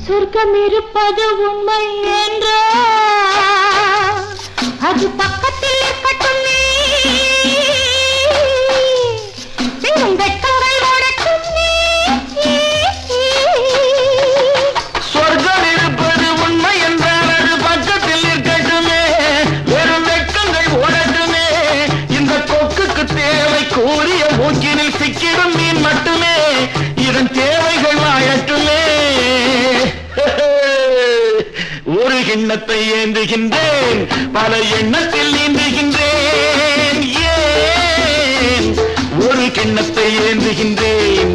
சொர்க்கம் இருப்பது உண்மை என்றால் அது பக்கத்தில் இருக்கட்டும் வெட்டங்கள் ஓடட்டும் சொர்க்கம் இருப்பது உண்மை என்றால் அது பக்கத்தில் இருக்கட்டுமே வெறும் வெட்டங்கள் ஓடட்டுமே இந்த கொக்குக்கு தேவை கூறிய மூக்கினில் சிக்கிடும் மீன் மட்டுமே இதன் தேவைகள் வாழட்டுமே ஒரு எண்ணத்தை ஏந்துகின்றேன் பல எண்ணத்தில் நீந்துகின்றேன் ஏன் ஒரு கிண்ணத்தை ஏந்துகின்றேன்